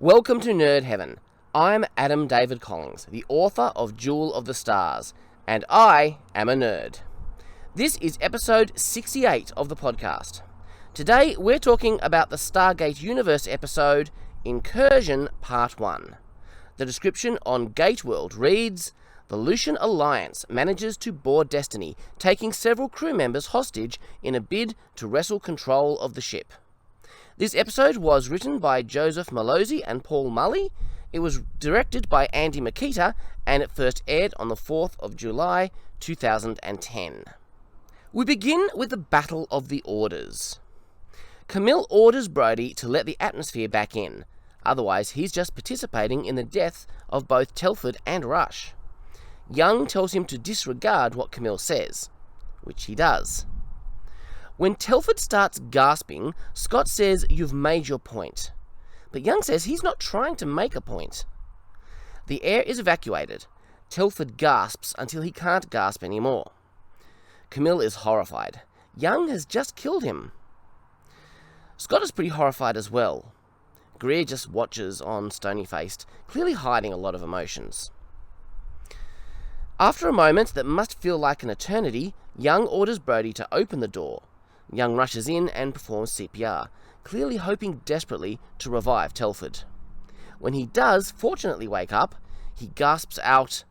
Welcome to Nerd Heaven. I'm Adam David Collins, the author of Jewel of the Stars, and I am a nerd. This is episode 68 of the podcast. Today we're talking about the Stargate Universe episode, Incursion Part One. The description on Gateworld reads, "The Lucian Alliance manages to board Destiny, taking several crew members hostage in a bid to wrestle control of the ship." This episode was written by Joseph Malozzi and Paul Mully. It was directed by Andy Makita, and it first aired on the 4th of July 2010. We begin with the Battle of the Orders. Camille orders Brody to let the atmosphere back in, otherwise he's just participating in the death of both Telford and Rush. Young tells him to disregard what Camille says, which he does. When Telford starts gasping, Scott says, "You've made your point." But Young says he's not trying to make a point. The air is evacuated. Telford gasps until he can't gasp anymore. Camille is horrified. Young has just killed him. Scott is pretty horrified as well. Greer just watches on, stony-faced, clearly hiding a lot of emotions. After a moment that must feel like an eternity, Young orders Brody to open the door. Young rushes in and performs CPR, clearly hoping desperately to revive Telford. When he does fortunately wake up, he gasps out,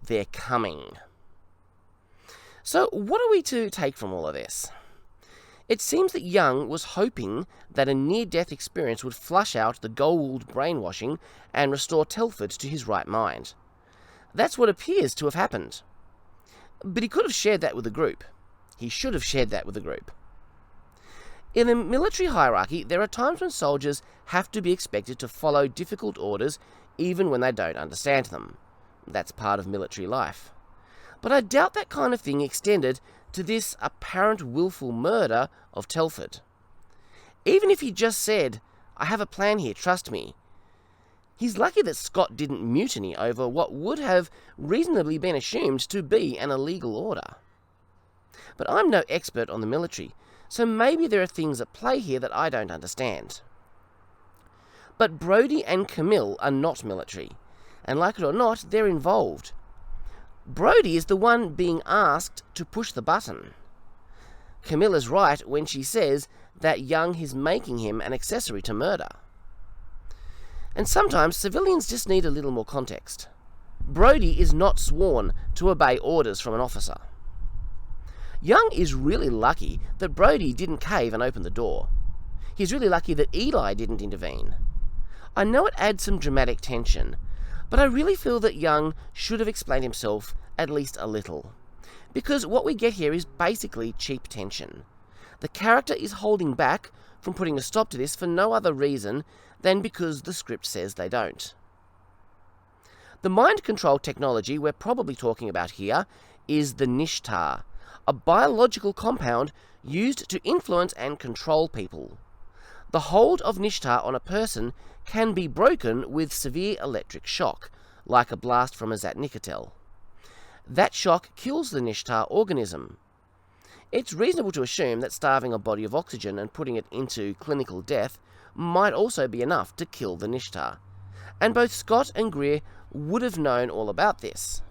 "They're coming." So what are we to take from all of this? It seems that Young was hoping that a near-death experience would flush out the Goa'uld brainwashing and restore Telford to his right mind. That's what appears to have happened. But he could have shared that with the group. He should have shared that with the group. In the military hierarchy, there are times when soldiers have to be expected to follow difficult orders even when they don't understand them. That's part of military life. But I doubt that kind of thing extended to this apparent willful murder of Telford. Even if he just said, "I have a plan here, trust me," he's lucky that Scott didn't mutiny over what would have reasonably been assumed to be an illegal order. But I'm no expert on the military, so maybe there are things at play here that I don't understand. But Brody and Camille are not military, and like it or not, they're involved. Brody is the one being asked to push the button. Camille is right when she says that Young is making him an accessory to murder. And sometimes civilians just need a little more context. Brody is not sworn to obey orders from an officer. Young is really lucky that Brody didn't cave and open the door. He's really lucky that Eli didn't intervene. I know it adds some dramatic tension, but I really feel that Young should have explained himself at least a little. Because what we get here is basically cheap tension. The character is holding back from putting a stop to this for no other reason than because the script says they don't. The mind control technology we're probably talking about here is the Nishtar, a biological compound used to influence and control people. The hold of Nishtar on a person can be broken with severe electric shock, like a blast from a Zatnicatel. That shock kills the Nishtar organism. It's reasonable to assume that starving a body of oxygen and putting it into clinical death might also be enough to kill the Nishtar, and both Scott and Greer would have known all about this.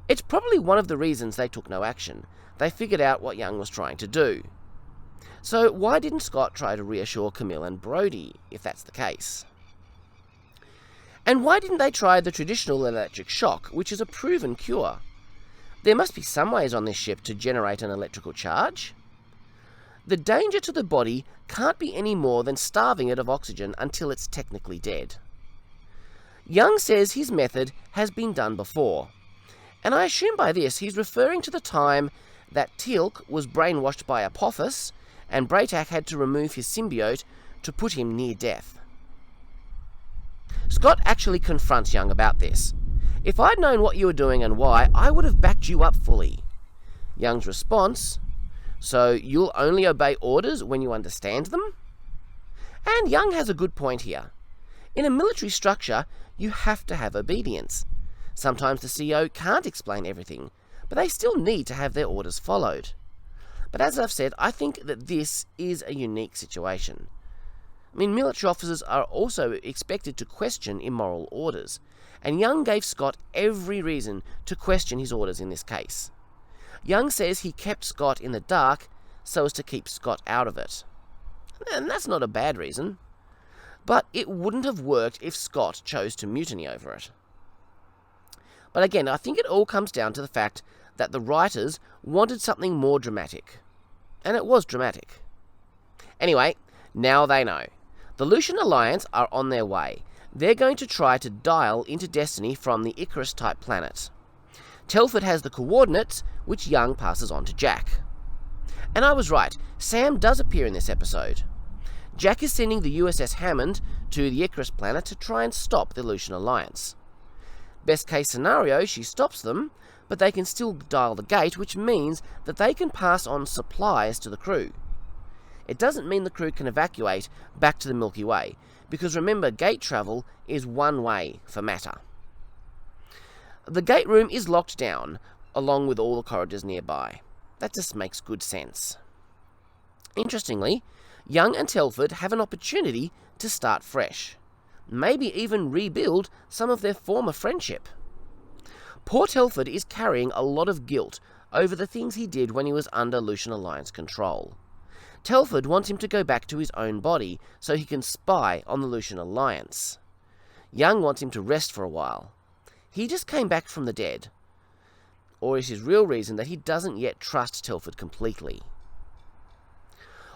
It's probably one of the reasons they took no action. They figured out what Young was trying to do. So why didn't Scott try to reassure Camille and Brody, if that's the case? And why didn't they try the traditional electric shock, which is a proven cure? There must be some ways on this ship to generate an electrical charge. The danger to the body can't be any more than starving it of oxygen until it's technically dead. Young says his method has been done before, and I assume by this he's referring to the time that Teal'c was brainwashed by Apophis, and Bra'tac had to remove his symbiote to put him near death. Scott actually confronts Young about this. "If I'd known what you were doing and why, I would have backed you up fully." Young's response, "So you'll only obey orders when you understand them?" And Young has a good point here. In a military structure, you have to have obedience. Sometimes the CO can't explain everything, but they still need to have their orders followed. But as I've said, I think that this is a unique situation. I mean, military officers are also expected to question immoral orders, and Young gave Scott every reason to question his orders in this case. Young says he kept Scott in the dark so as to keep Scott out of it. And that's not a bad reason. But it wouldn't have worked if Scott chose to mutiny over it. But again, I think it all comes down to the fact that the writers wanted something more dramatic. And it was dramatic. Anyway, now they know. The Lucian Alliance are on their way. They're going to try to dial into Destiny from the Icarus-type planet. Telford has the coordinates, which Young passes on to Jack. And I was right, Sam does appear in this episode. Jack is sending the USS Hammond to the Icarus planet to try and stop the Lucian Alliance. Best case scenario, she stops them, but they can still dial the gate, which means that they can pass on supplies to the crew. It doesn't mean the crew can evacuate back to the Milky Way, because remember, gate travel is one way for matter. The gate room is locked down, along with all the corridors nearby. That just makes good sense. Interestingly, Young and Telford have an opportunity to start fresh. Maybe even rebuild some of their former friendship. Poor Telford is carrying a lot of guilt over the things he did when he was under Lucian Alliance control. Telford wants him to go back to his own body so he can spy on the Lucian Alliance. Young wants him to rest for a while. He just came back from the dead. Or is his real reason that he doesn't yet trust Telford completely?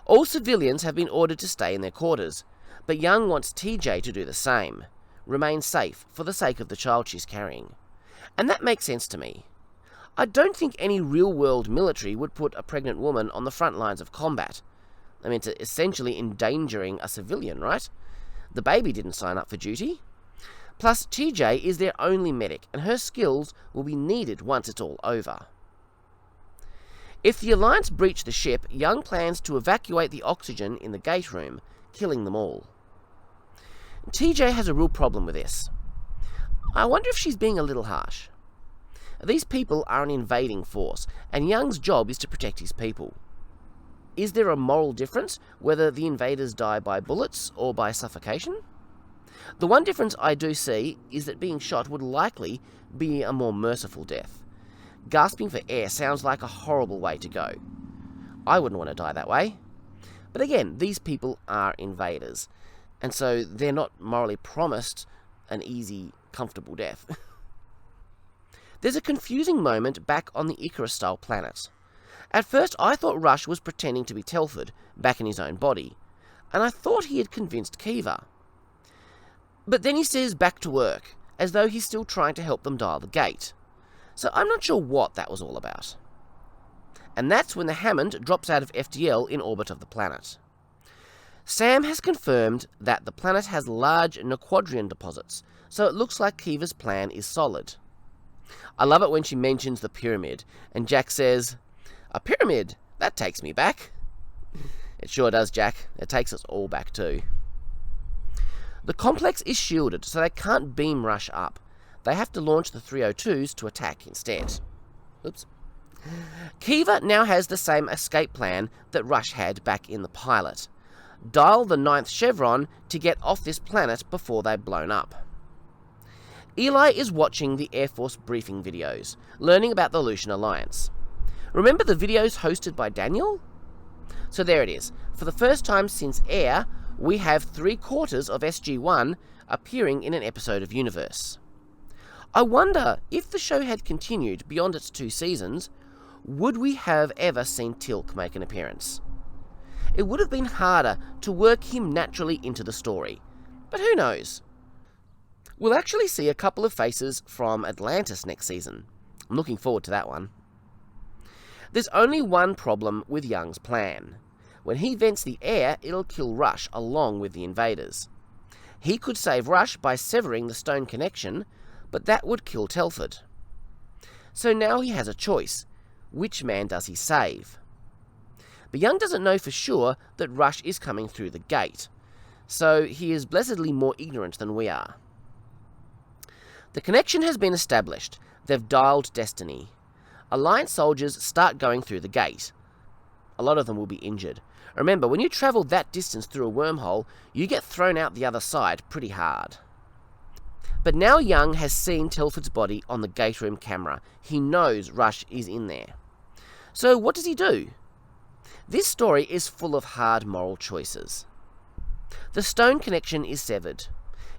All civilians have been ordered to stay in their quarters, but Young wants TJ to do the same, remain safe for the sake of the child she's carrying. And that makes sense to me. I don't think any real-world military would put a pregnant woman on the front lines of combat. I mean, it's essentially endangering a civilian, right? The baby didn't sign up for duty. Plus, TJ is their only medic, and her skills will be needed once it's all over. If the Alliance breach the ship, Young plans to evacuate the oxygen in the gate room, killing them all. TJ has a real problem with this. I wonder if she's being a little harsh. These people are an invading force, and Young's job is to protect his people. Is there a moral difference whether the invaders die by bullets or by suffocation? The one difference I do see is that being shot would likely be a more merciful death. Gasping for air sounds like a horrible way to go. I wouldn't want to die that way. But again, these people are invaders, and so they're not morally promised an easy, comfortable death. There's a confusing moment back on the Icarus-style planet. At first, I thought Rush was pretending to be Telford, back in his own body, and I thought he had convinced Kiva. But then he says back to work, as though he's still trying to help them dial the gate. So I'm not sure what that was all about. And that's when the Hammond drops out of FTL in orbit of the planet. Sam has confirmed that the planet has large Nequadrian deposits, so it looks like Kiva's plan is solid. I love it when she mentions the pyramid, and Jack says, "A pyramid? That takes me back." It sure does, Jack. It takes us all back too. The complex is shielded, so they can't beam Rush up. They have to launch the 302s to attack instead. Oops. Kiva now has the same escape plan that Rush had back in the pilot. Dial the 9th chevron to get off this planet before they're blown up. Eli is watching the Air Force briefing videos, learning about the Lucian Alliance. Remember the videos hosted by Daniel? So there it is. For the first time since Air, we have 3/4 of SG-1 appearing in an episode of Universe. I wonder, if the show had continued beyond its 2 seasons, would we have ever seen Tilk make an appearance? It would have been harder to work him naturally into the story, but who knows? We'll actually see a couple of faces from Atlantis next season. I'm looking forward to that one. There's only one problem with Young's plan. When he vents the air, it'll kill Rush along with the invaders. He could save Rush by severing the stone connection, but that would kill Telford. So now he has a choice. Which man does he save? But Young doesn't know for sure that Rush is coming through the gate, so he is blessedly more ignorant than we are. The connection has been established. They've dialed Destiny. Alliance soldiers start going through the gate. A lot of them will be injured. Remember, when you travel that distance through a wormhole, you get thrown out the other side pretty hard. But now Young has seen Telford's body on the gate room camera. He knows Rush is in there. So what does he do? This story is full of hard moral choices. The stone connection is severed.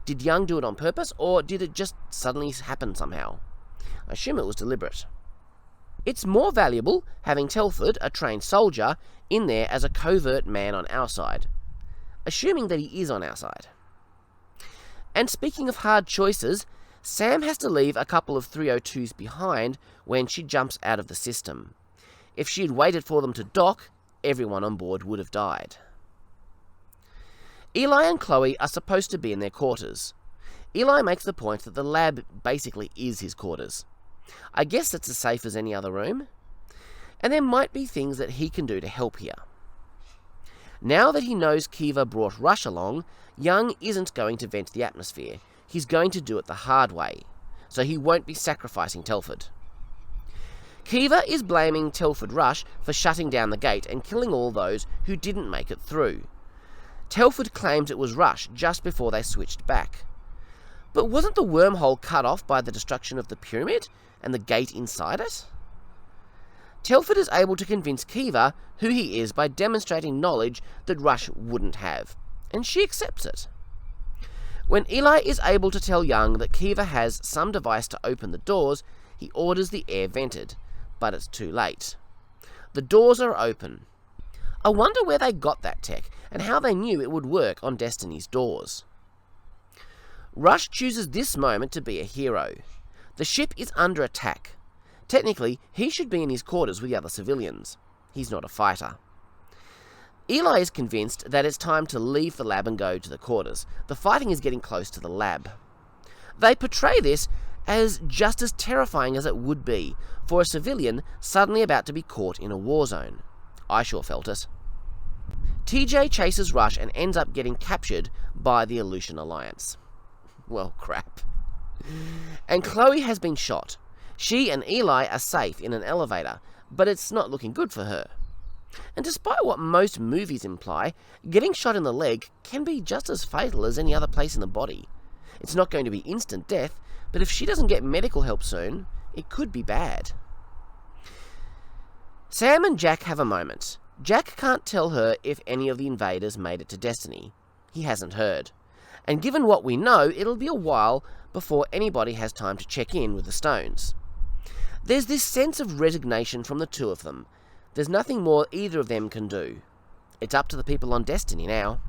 Did Young do it on purpose, or did it just suddenly happen somehow? I assume it was deliberate. It's more valuable having Telford, a trained soldier, in there as a covert man on our side. Assuming that he is on our side. And speaking of hard choices, Sam has to leave a couple of 302s behind when she jumps out of the system. If she had waited for them to dock, everyone on board would have died. Eli and Chloe are supposed to be in their quarters. Eli makes the point that the lab basically is his quarters. I guess it's as safe as any other room. And there might be things that he can do to help here. Now that he knows Kiva brought Rush along, Young isn't going to vent the atmosphere. He's going to do it the hard way, so he won't be sacrificing Telford. Kiva is blaming Telford Rush for shutting down the gate and killing all those who didn't make it through. Telford claims it was Rush just before they switched back. But wasn't the wormhole cut off by the destruction of the pyramid and the gate inside it? Telford is able to convince Kiva who he is by demonstrating knowledge that Rush wouldn't have, and she accepts it. When Eli is able to tell Young that Kiva has some device to open the doors, he orders the air vented, but it's too late. The doors are open. I wonder where they got that tech, and how they knew it would work on Destiny's doors. Rush chooses this moment to be a hero. The ship is under attack. Technically, he should be in his quarters with the other civilians. He's not a fighter. Eli is convinced that it's time to leave the lab and go to the quarters. The fighting is getting close to the lab. They portray this as just as terrifying as it would be for a civilian suddenly about to be caught in a war zone. I sure felt it. TJ chases Rush and ends up getting captured by the Lucian Alliance. Well, crap. And Chloe has been shot. She and Eli are safe in an elevator, but it's not looking good for her. And despite what most movies imply, getting shot in the leg can be just as fatal as any other place in the body. It's not going to be instant death, but if she doesn't get medical help soon, it could be bad. Sam and Jack have a moment. Jack can't tell her if any of the invaders made it to Destiny. He hasn't heard. And given what we know, it'll be a while before anybody has time to check in with the Stones. There's this sense of resignation from the two of them. There's nothing more either of them can do. It's up to the people on Destiny now.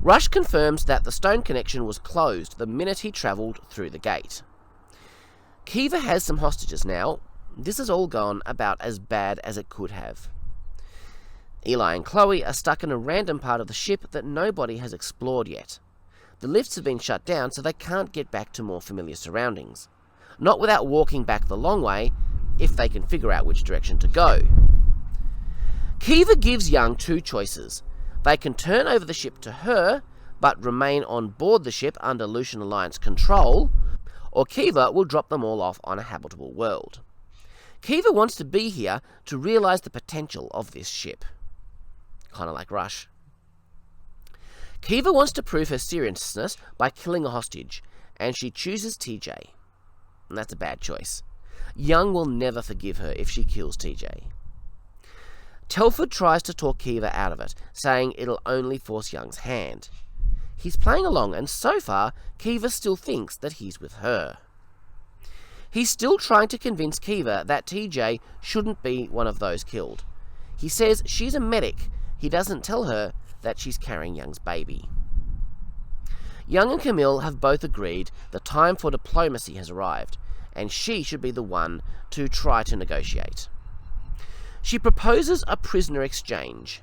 Rush confirms that the stone connection was closed the minute he travelled through the gate. Kiva has some hostages now. This has all gone about as bad as it could have. Eli and Chloe are stuck in a random part of the ship that nobody has explored yet. The lifts have been shut down, so they can't get back to more familiar surroundings. Not without walking back the long way, if they can figure out which direction to go. Kiva gives Young two choices. They can turn over the ship to her, but remain on board the ship under Lucian Alliance control, or Kiva will drop them all off on a habitable world. Kiva wants to be here to realise the potential of this ship. Kind of like Rush. Kiva wants to prove her seriousness by killing a hostage, and she chooses TJ. And that's a bad choice. Young will never forgive her if she kills TJ. Telford tries to talk Kiva out of it, saying it'll only force Young's hand. He's playing along, and so far, Kiva still thinks that he's with her. He's still trying to convince Kiva that TJ shouldn't be one of those killed. He says she's a medic. He doesn't tell her that she's carrying Young's baby. Young and Camille have both agreed the time for diplomacy has arrived, and she should be the one to try to negotiate. She proposes a prisoner exchange.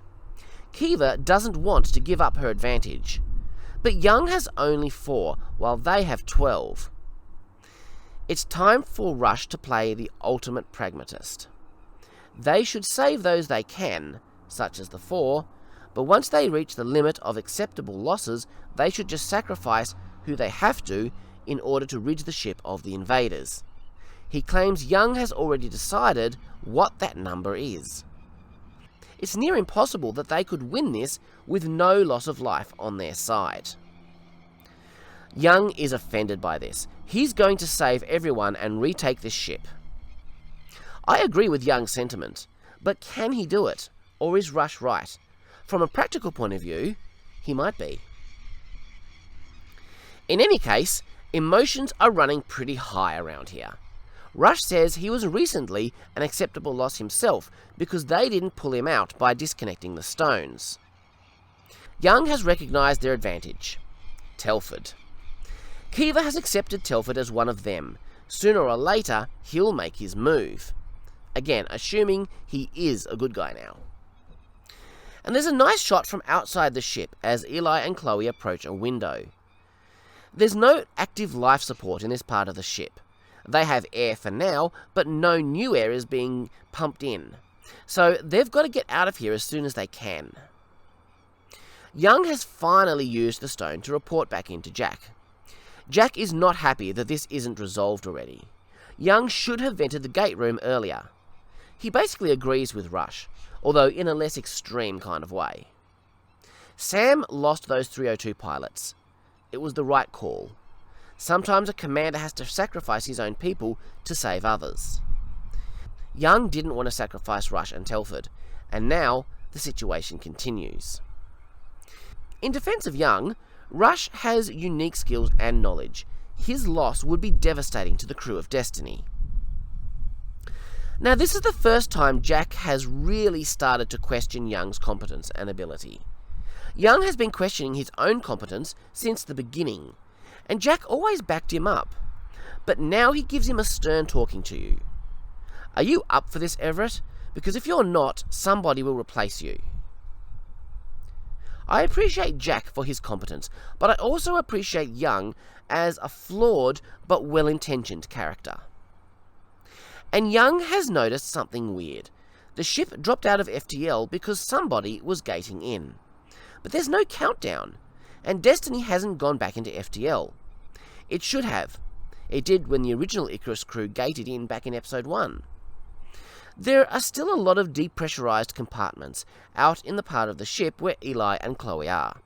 Kiva doesn't want to give up her advantage, but Young has only 4, while they have 12. It's time for Rush to play the ultimate pragmatist. They should save those they can, such as the 4, but once they reach the limit of acceptable losses, they should just sacrifice who they have to in order to rid the ship of the invaders. He claims Young has already decided what that number is. it's near impossible that they could win this with no loss of life on their side. Young is offended by this. He's going to save everyone and retake this ship. I agree with Young's sentiment, but can he do it? Or is Rush right? From a practical point of view, he might be. In any case, emotions are running pretty high around here. Rush says he was recently an acceptable loss himself because they didn't pull him out by disconnecting the stones. Young has recognised their advantage. Telford. Kiva has accepted Telford as one of them. Sooner or later, he'll make his move. Again, assuming he is a good guy now. And there's a nice shot from outside the ship as Eli and Chloe approach a window. There's no active life support in this part of the ship. They have air for now, but no new air is being pumped in. So they've got to get out of here as soon as they can. Young has finally used the stone to report back into Jack. Jack is not happy that this isn't resolved already. Young should have vented the gate room earlier. He basically agrees with Rush, although in a less extreme kind of way. Sam lost those 302 pilots. It was the right call. Sometimes a commander has to sacrifice his own people to save others. Young didn't want to sacrifice Rush and Telford, and now the situation continues. In defense of Young, Rush has unique skills and knowledge. His loss would be devastating to the crew of Destiny. Now, this is the first time Jack has really started to question Young's competence and ability. Young has been questioning his own competence since the beginning, and Jack always backed him up. But now he gives him a stern talking to. Are you up for this, Everett? Because if you're not, somebody will replace you. I appreciate Jack for his competence, but I also appreciate Young as a flawed but well-intentioned character. And Young has noticed something weird. The ship dropped out of FTL because somebody was gating in. But there's no countdown, and Destiny hasn't gone back into FTL. It should have. It did when the original Icarus crew gated in back in Episode 1. There are still a lot of depressurized compartments out in the part of the ship where Eli and Chloe are.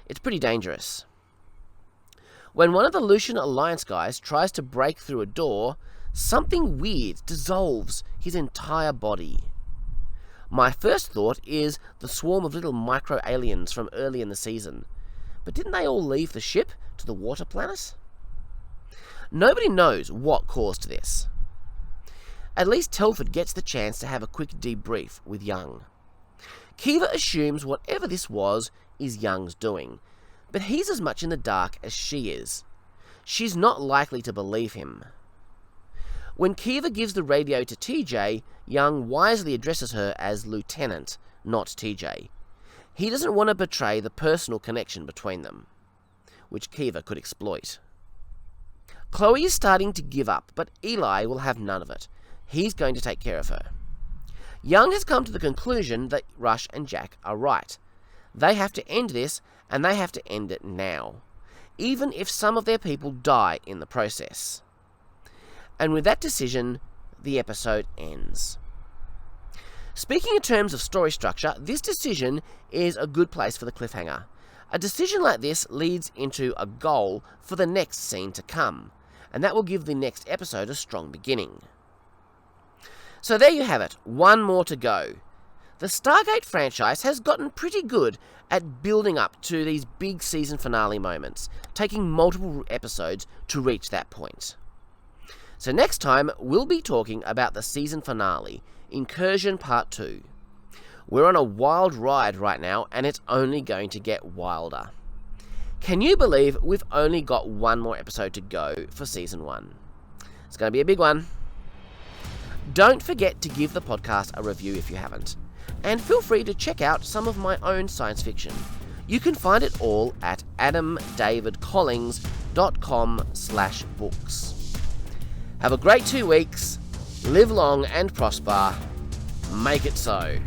It's pretty dangerous. When one of the Lucian Alliance guys tries to break through a door, something weird dissolves his entire body. My first thought is the swarm of little micro-aliens from early in the season. But didn't they all leave the ship to the water planet? Nobody knows what caused this. At least Telford gets the chance to have a quick debrief with Young. Kiva assumes whatever this was is Young's doing, but he's as much in the dark as she is. She's not likely to believe him. When Kiva gives the radio to TJ, Young wisely addresses her as Lieutenant, not TJ. He doesn't want to betray the personal connection between them, which Kiva could exploit. Chloe is starting to give up, but Eli will have none of it. He's going to take care of her. Young has come to the conclusion that Rush and Jack are right. They have to end this, and they have to end it now, even if some of their people die in the process. And with that decision, the episode ends. Speaking in terms of story structure, this decision is a good place for the cliffhanger. A decision like this leads into a goal for the next scene to come, and that will give the next episode a strong beginning. So there you have it, one more to go. The Stargate franchise has gotten pretty good at building up to these big season finale moments, taking multiple episodes to reach that point. So next time, we'll be talking about the season finale, Incursion Part 2. We're on a wild ride right now, and it's only going to get wilder. Can you believe we've only got one more episode to go for Season 1? It's going to be a big one. Don't forget to give the podcast a review if you haven't. And feel free to check out some of my own science fiction. You can find it all at adamdavidcollings.com/books. Have a great 2 weeks, live long and prosper, make it so.